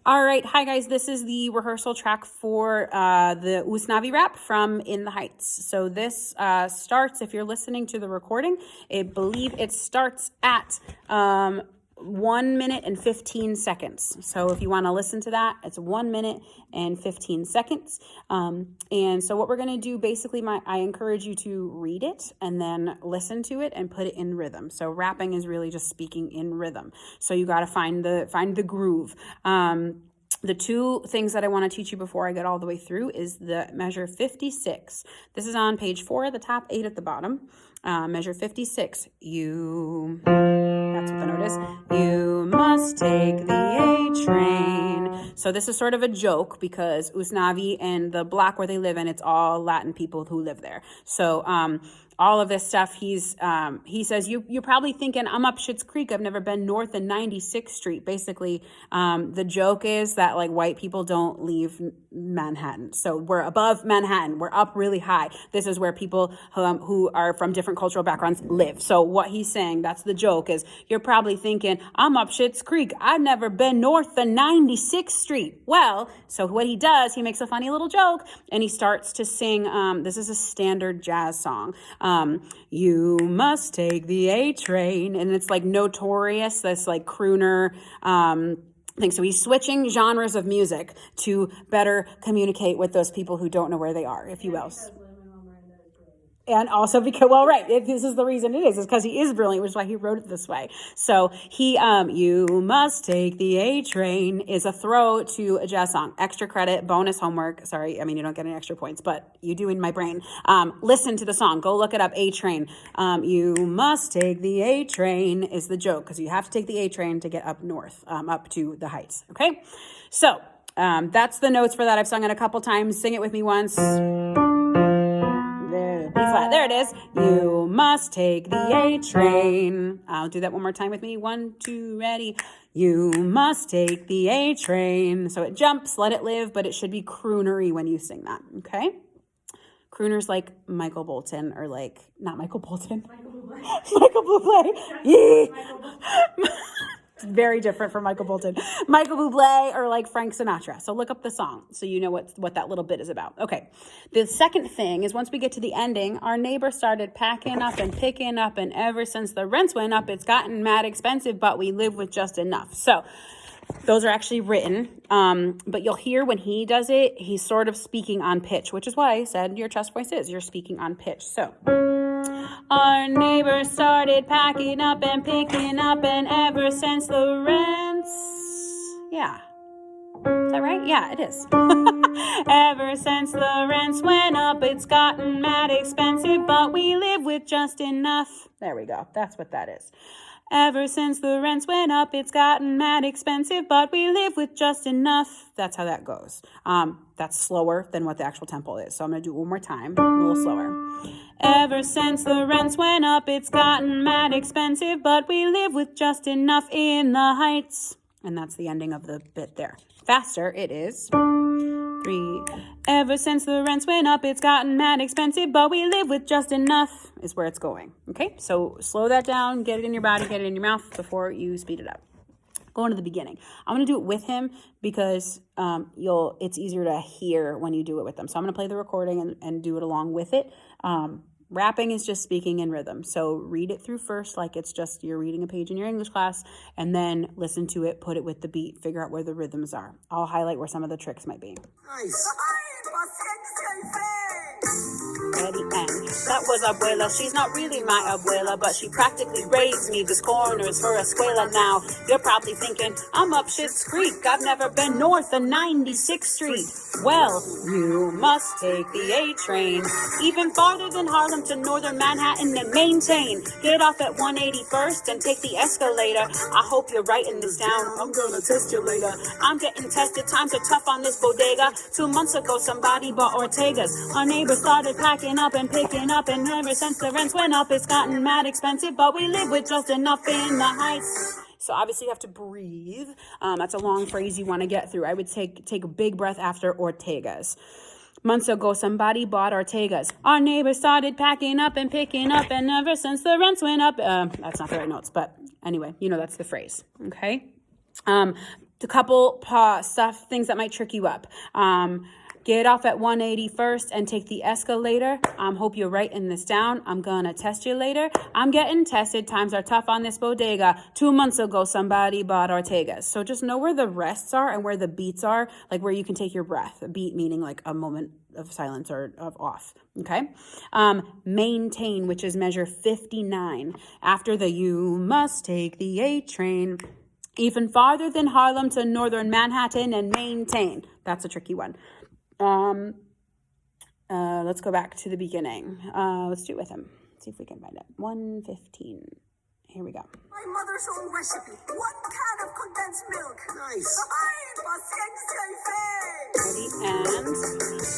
All right. Hi, guys. This is the rehearsal track for the Usnavi rap from In the Heights. So this starts, if you're listening to the recording, I believe it starts at 1 minute and 15 seconds. So if you want to listen to that, it's 1 minute and 15 seconds. And so what we're going to do, basically, I encourage you to read it and then listen to it and put it in rhythm. So rapping is really just speaking in rhythm. So you got to find the groove. The two things that I want to teach you before I get all the way through is the measure 56. This is on page 4 at the top, 8 at the bottom. Measure 56. That's what the note is. You must take the A train. So this is sort of a joke because Usnavi and the block where they live in, it's all Latin people who live there. So all of this stuff, he says, you're probably thinking, I'm up Schitt's Creek. I've never been north of 96th Street. Basically, the joke is that like white people don't leave Manhattan. So we're above Manhattan. We're up really high. This is where people who are from different cultural backgrounds live. So what he's saying, that's the joke, is you're probably thinking, I'm up Schitt's Creek. I've never been north of 96th Street. Well, so what he does, he makes a funny little joke and he starts to sing. This is a standard jazz song. You must take the A train. And it's like Notorious, this like crooner thing. So he's switching genres of music to better communicate with those people who don't know where they are, if you will. And also because, well, right, this is the reason it is because he is brilliant, which is why he wrote it this way. So he, you must take the A train is a throw to a jazz song. Extra credit, bonus homework. Sorry, I mean, you don't get any extra points, but you do in my brain. Listen to the song. Go look it up, A train. You must take the A train is the joke because you have to take the A train to get up north, up to the heights. Okay, so that's the notes for that. I've sung it a couple times. Sing it with me once. B flat. There it is. You must take the A train. I'll do that one more time with me. 1, 2, ready. You must take the A train. So it jumps, let it live, but it should be croonery when you sing that. Okay? Crooners like Michael Bolton or like, not Michael Bolton. Michael Bublé. Michael Bublé. Very different from Michael Bolton. Michael Bublé or like Frank Sinatra. So look up the song so you know what that little bit is about. Okay. The second thing is once we get to the ending, our neighbor started packing up and picking up, and ever since the rents went up, it's gotten mad expensive, but we live with just enough. So those are actually written, but you'll hear when he does it, he's sort of speaking on pitch, which is why I said your chest voice is. You're speaking on pitch. So our neighbor started packing up and picking up, and ever since the rents, yeah. Is that right? Yeah, it is. Ever since the rents went up, it's gotten mad expensive, but we live with just enough. There we go. That's what that is. Ever since the rents went up, it's gotten mad expensive, but we live with just enough. That's how that goes. That's slower than what the actual tempo is. So I'm going to do it one more time, a little slower. Ever since the rents went up, it's gotten mad expensive, but we live with just enough in the heights. And that's the ending of the bit there. Faster, it is 3. Ever since the rents went up, it's gotten mad expensive, but we live with just enough is where it's going. Okay, so slow that down, get it in your body, get it in your mouth before you speed it up. Going to the beginning. I'm going to do it with him because it's easier to hear when you do it with them. So I'm going to play the recording and do it along with it. Rapping is just speaking in rhythm. So read it through first like it's just you're reading a page in your English class, and then listen to it, put it with the beat, figure out where the rhythms are. I'll highlight where some of the tricks might be. Nice. Eddie N. That was Abuela. She's not really my abuela, but she practically raised me. This corner is for Escuela now. You're probably thinking, I'm up Schitt's Creek. I've never been north of 96th Street. Well, you must take the A train. Even farther than Harlem to northern Manhattan and maintain. Get off at 181st and take the escalator. I hope you're writing this down. I'm gonna test you later. I'm getting tested. Times are tough on this bodega. 2 months ago, somebody bought Ortega's. Our neighbor started packing up and picking up, and ever since the rents went up, it's gotten mad expensive, but we live with just enough in the heights. So obviously you have to breathe. That's a long phrase you want to get through. I would take a big breath after Ortega's. Months ago, somebody bought Ortega's. Our neighbor started packing up and picking up, and ever since the rents went up, that's not the right notes, but anyway, you know that's the phrase, okay? A couple things that might trick you up. Get off at 180 first and take the escalator. Hope you're writing this down. I'm gonna test you later. I'm getting tested. Times are tough on this bodega. 2 months ago, somebody bought Ortega's. So just know where the rests are and where the beats are, like where you can take your breath. A beat meaning like a moment of silence or of off. Okay. Maintain, which is measure 59. After the you must take the A train. Even farther than Harlem to northern Manhattan and maintain. That's a tricky one. Let's go back to the beginning. Let's do it with him. See if we can find it. 1:15. Here we go. My mother's own recipe. 1 can of condensed milk. Nice. Ready? And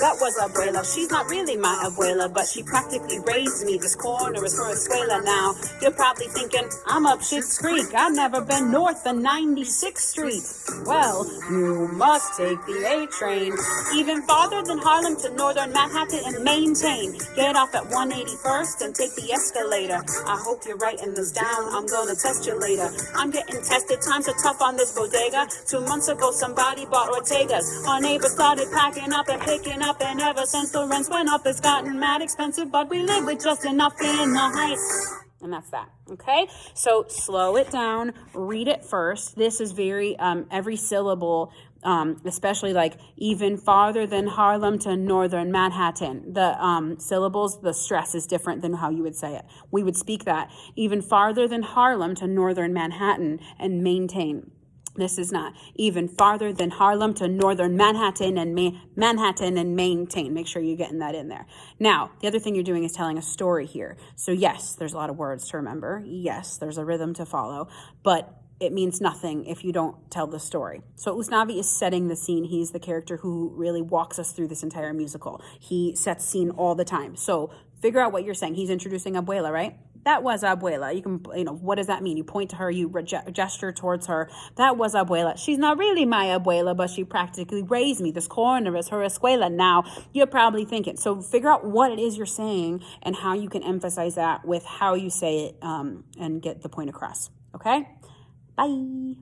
that was Abuela. She's not really my abuela, but she practically raised me. This corner is for Escuela now. You're probably thinking, I'm up Schitt's Creek. I've never been north of 96th Street. Well, you must take the A train. Even farther than Harlem to northern Manhattan and maintain. Get off at 181st and take the escalator. I hope you're writing this down. I'm gonna test you later. I'm getting tested. Times are tough on this bodega. 2 months ago, somebody bought Ortega's. Our neighbors started packing up and picking up, and ever since the rents went up, it's gotten mad expensive, but we live with just enough in the heights. And that's that. Okay. So slow it down. Read it first. This is very, every syllable, especially like even farther than Harlem to northern Manhattan. The syllables, the stress is different than how you would say it. We would speak that even farther than Harlem to northern Manhattan and maintain. This is not even farther than Harlem to northern Manhattan and maintain. Make sure you're getting that in there. Now, the other thing you're doing is telling a story here. So yes, there's a lot of words to remember. Yes, there's a rhythm to follow, but it means nothing if you don't tell the story. So Usnavi is setting the scene. He's the character who really walks us through this entire musical. He sets scene all the time. So figure out what you're saying. He's introducing Abuela, right? That was Abuela. You can, what does that mean? You point to her, you gesture towards her. That was Abuela. She's not really my Abuela, but she practically raised me. This corner is her escuela. Now, you're probably thinking. So figure out what it is you're saying and how you can emphasize that with how you say it and get the point across. Okay? Bye.